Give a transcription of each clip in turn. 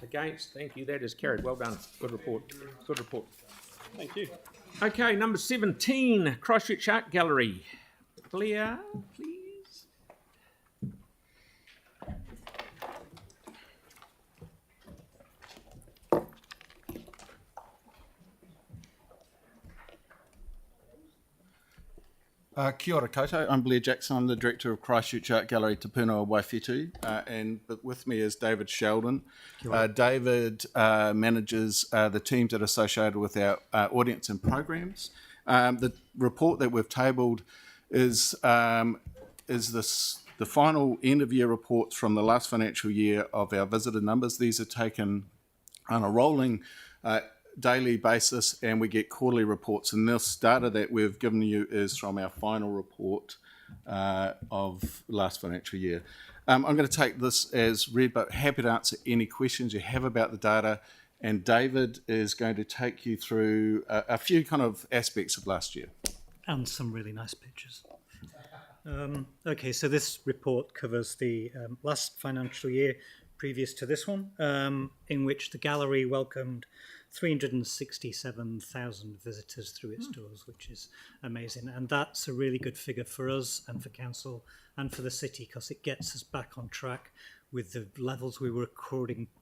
Against? Thank you. That is carried. Well done. Good report. Good report. Thank you. Okay, number 17, Christchurch Art Gallery. Claire, please. Kia ora koutou, I'm Blair Jackson, I'm the Director of Christchurch Art Gallery Te Puna Waiwhetū, and with me is David Sheldon. David manages the teams that are associated with our audience and programs. The report that we've tabled is the final end of year reports from the last financial year of our visitor numbers. These are taken on a rolling daily basis, and we get quarterly reports, and this data that we've given you is from our final report of last financial year. I'm going to take this as read, but happy to answer any questions you have about the data, and David is going to take you through a few kind of aspects of last year. And some really nice pictures. Okay, so this report covers the last financial year previous to this one, in which the gallery welcomed 367,000 visitors through its doors, which is amazing. And that's a really good figure for us and for council and for the city, because it gets us back on track with the levels we were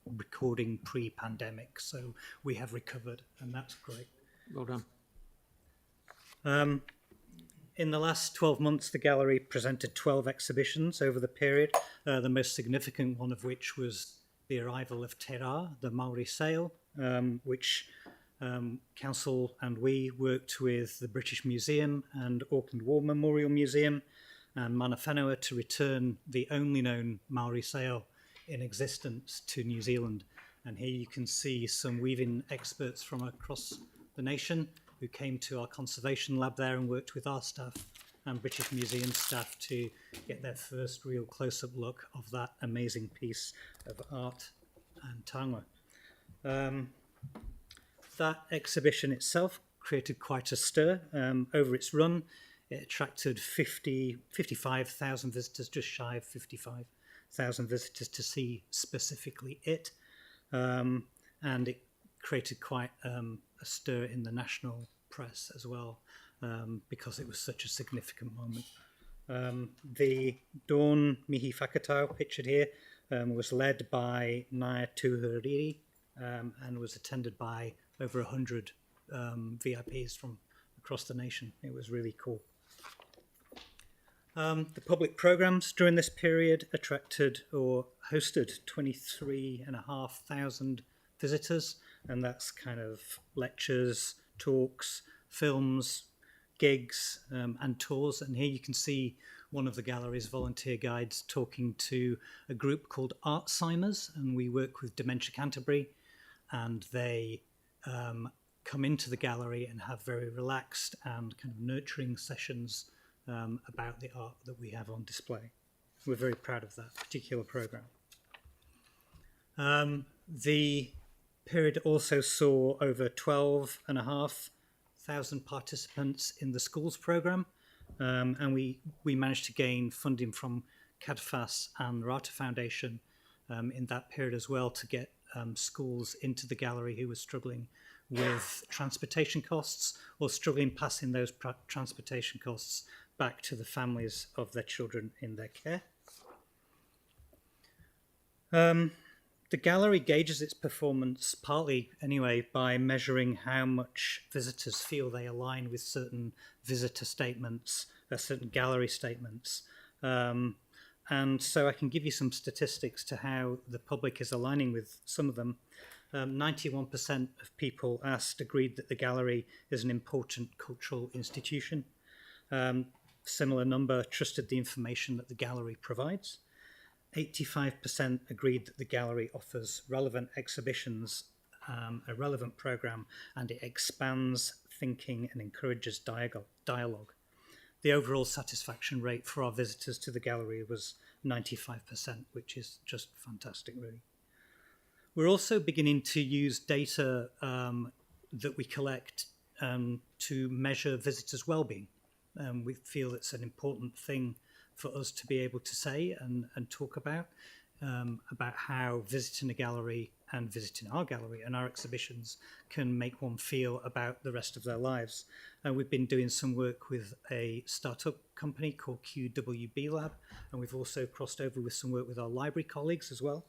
recording pre-pandemic. So we have recovered, and that's great. Well done. In the last 12 months, the gallery presented 12 exhibitions over the period, the most significant one of which was the arrival of Te Rā, the Maori sail, which council and we worked with the British Museum and Auckland War Memorial Museum and Mana Whenua to return the only known Maori sail in existence to New Zealand. And here you can see some weaving experts from across the nation who came to our conservation lab there and worked with our staff and British Museum staff to get their first real close-up look of that amazing piece of art and taonga. That exhibition itself created quite a stir. Over its run, it attracted 55,000 visitors, just shy of 55,000 visitors to see specifically it. And it created quite a stir in the national press as well, because it was such a significant moment. The Dawn Mihi Whakatau, pictured here, was led by Naya Tuhuriri, and was attended by over 100 VIPs from across the nation. It was really cool. The public programs during this period attracted or hosted 23,500 visitors, and that's kind of lectures, talks, films, gigs, and tours. And here you can see one of the gallery's volunteer guides talking to a group called Artsimers, and we work with Dementia Canterbury, and they come into the gallery and have very relaxed and kind of nurturing sessions about the art that we have on display. We're very proud of that particular program. The period also saw over 12,500 participants in the schools program, and we managed to gain funding from CADFAS and the Rata Foundation in that period as well to get schools into the gallery who were struggling with transportation costs or struggling passing those transportation costs back to the families of their children in their care. The gallery gauges its performance, partly anyway, by measuring how much visitors feel they align with certain visitor statements, certain gallery statements. And so I can give you some statistics to how the public is aligning with some of them. 91% of people asked agreed that the gallery is an important cultural institution. Similar number trusted the information that the gallery provides. 85% agreed that the gallery offers relevant exhibitions, a relevant program, and it expands thinking and encourages dialogue. The overall satisfaction rate for our visitors to the gallery was 95%, which is just fantastic, really. We're also beginning to use data that we collect to measure visitors' well-being. We feel it's an important thing for us to be able to say and talk about. about how visiting a gallery and visiting our gallery and our exhibitions can make one feel about the rest of their lives. And we've been doing some work with a startup company called QWB Lab, and we've also crossed over with some work with our library colleagues as well.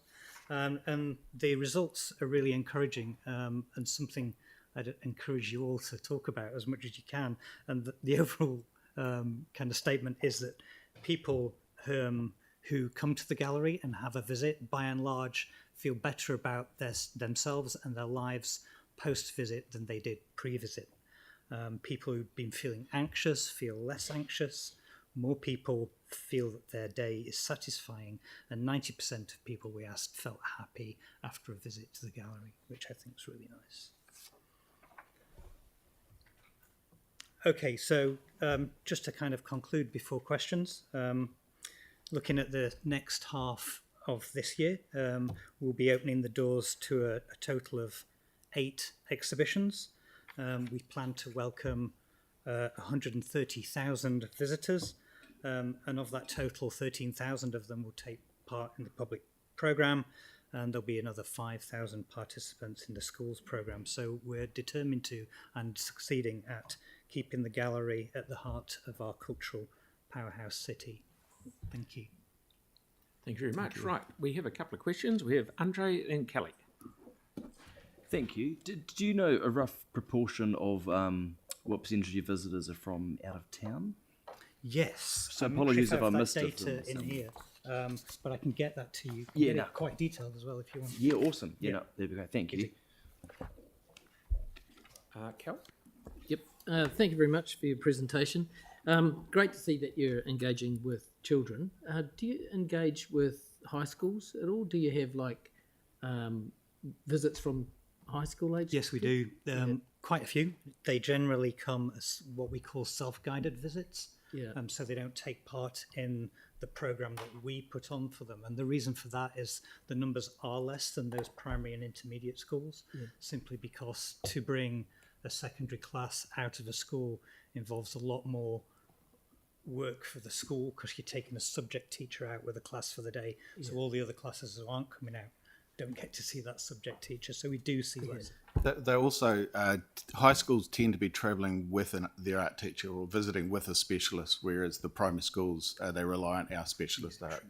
And the results are really encouraging, and something I'd encourage you all to talk about as much as you can. And the overall kind of statement is that people who come to the gallery and have a visit, by and large, feel better about themselves and their lives post-visit than they did pre-visit. People who've been feeling anxious feel less anxious. More people feel that their day is satisfying, and 90% of people we asked felt happy after a visit to the gallery, which I think is really nice. Okay, so just to kind of conclude before questions, looking at the next half of this year, we'll be opening the doors to a total of 8 exhibitions. We plan to welcome 130,000 visitors, and of that total, 13,000 of them will take part in the public programme, and there'll be another 5,000 participants in the schools programme. So we're determined to and succeeding at keeping the gallery at the heart of our cultural powerhouse city. Thank you. Thank you very much. Right, we have a couple of questions. We have Andre and Kelly. Thank you. Do you know a rough proportion of what percentage of your visitors are from out of town? Yes. So apologies if I missed it. Data in here, but I can get that to you. Yeah, no. Quite detailed as well if you want. Yeah, awesome. Yeah, no, there we go. Thank you. Kel? Yep. Thank you very much for your presentation. Great to see that you're engaging with children. Do you engage with high schools at all? Do you have like visits from high school age? Yes, we do. Quite a few. They generally come as what we call self-guided visits. Yeah. So they don't take part in the programme that we put on for them. And the reason for that is the numbers are less than those primary and intermediate schools, simply because to bring a secondary class out of a school involves a lot more work for the school, because you're taking a subject teacher out with a class for the day. So all the other classes who aren't coming out don't get to see that subject teacher. So we do see less. They also, high schools tend to be travelling with their art teacher or visiting with a specialist, whereas the primary schools, they rely on our specialist art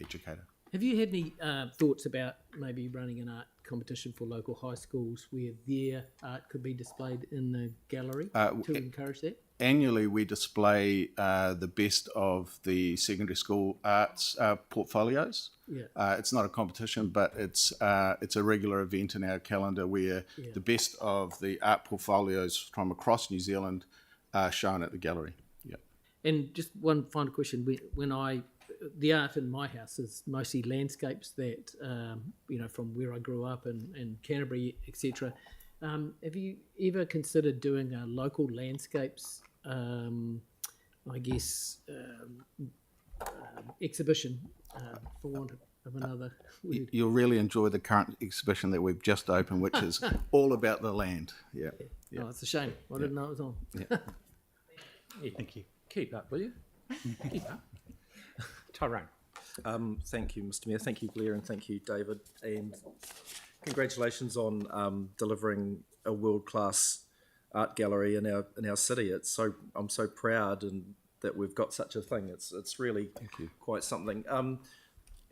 educator. Have you had any thoughts about maybe running an art competition for local high schools where their art could be displayed in the gallery to encourage that? Annually, we display the best of the secondary school arts portfolios. Yeah. It's not a competition, but it's a regular event in our calendar where the best of the art portfolios from across New Zealand are shown at the gallery. Yeah. And just one final question: the art in my house is mostly landscapes that from where I grew up in Canterbury, etc. Have you ever considered doing a local landscapes exhibition, for want of another word? You'll really enjoy the current exhibition that we've just opened, which is all about the land. Yeah. Oh, it's a shame. I didn't know it was on. Yeah. Thank you. Keep up, will you? Keep up. Tyrone. Thank you, Mr. Mayor. Thank you, Blair, and thank you, David. And congratulations on delivering a world-class art gallery in our city. I'm so proud and that we've got such a thing. It's really quite something.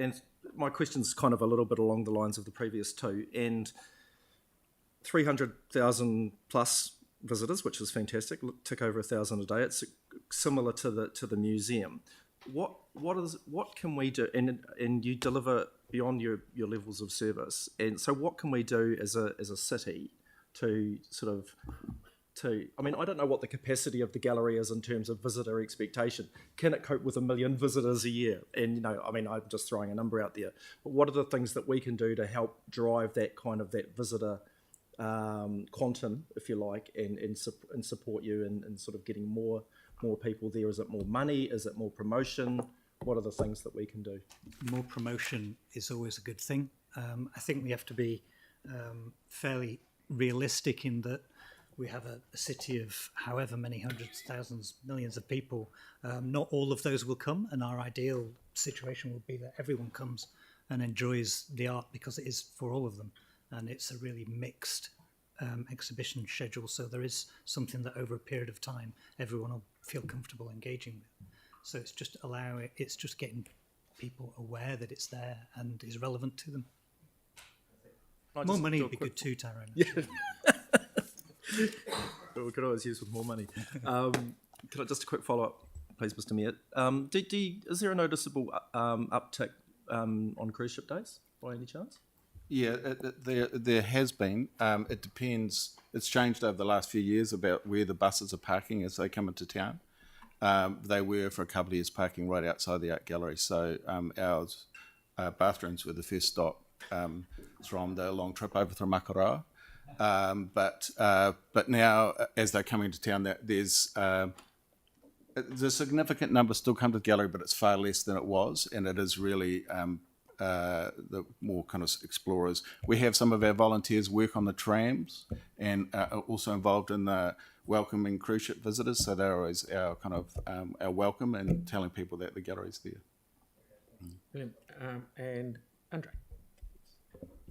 And my question's kind of a little bit along the lines of the previous two. And 300,000 plus visitors, which is fantastic. Tick over 1,000 a day. It's similar to the museum. What can we do? And you deliver beyond your levels of service. And so, what can we do as a city to sort of I mean, I don't know what the capacity of the gallery is in terms of visitor expectation. Can it cope with 1 million visitors a year? And I mean, I'm just throwing a number out there. But what are the things that we can do to help drive that visitor quantum, if you like, and support you in sort of getting more people there? Is it more money? Is it more promotion? What are the things that we can do? More promotion is always a good thing. I think we have to be fairly realistic in that we have a city of however many hundreds, thousands, millions of people. Not all of those will come, and our ideal situation would be that everyone comes. and enjoys the art because it is for all of them. And it's a really mixed exhibition schedule, so there is something that over a period of time everyone will feel comfortable engaging with. So it's just getting people aware that it's there and is relevant to them. More money would be good too, Tyrone. We could always use with more money. Could I just a quick follow up, please, Mr. Mayor? Is there a noticeable uptick on cruise ship days by any chance? Yeah, there has been. It depends. It's changed over the last few years about where the buses are parking as they come into town. They were for a couple of years parking right outside the art gallery. So our bathrooms were the first stop from the long trip over through Makaroa. But now, as they're coming to town, there's a significant number still come to the gallery, but it's far less than it was, and it is really the more kind of explorers. We have some of our volunteers work on the trams and are also involved in the welcoming cruise ship visitors, so they're always our kind of our welcome and telling people that the gallery's there. Brilliant. And Andre.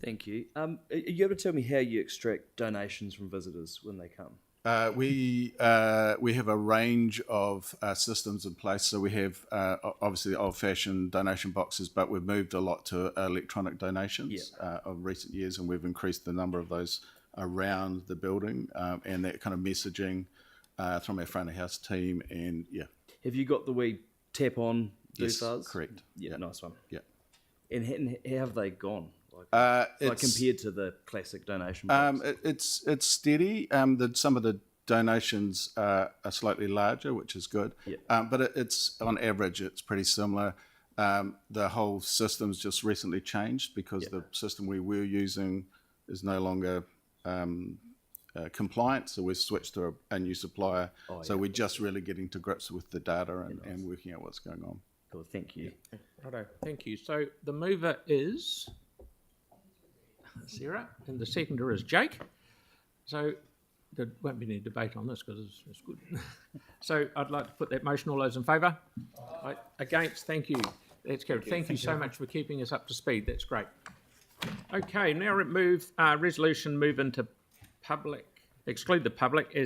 Thank you. Are you able to tell me how you extract donations from visitors when they come? We have a range of systems in place. So we have obviously old-fashioned donation boxes, but we've moved a lot to electronic donations of recent years, and we've increased the number of those around the building and that kind of messaging from our front of house team. And Have you got the wee tap on do yes, fuzz? correct. Yeah, nice one. Yeah. And how have they gone? Like compared to the classic donation box? It's steady. Some of the donations are slightly larger, which is good. But it's on average, it's pretty similar. The whole system's just recently changed because the system we were using is no longer compliant, so we've switched to a new supplier. So we're just really getting to grips with the data and working out what's going on. Cool, thank you. Righto, thank you. So the mover is Sarah, and the seconder is Jake. So there won't be any debate on this because it's good. So I'd like to put that motion. All those in favour? Right. Against? Thank you. That's carried. Thank you so much for keeping us up to speed. That's great. Okay, now move resolution move into public, exclude the public as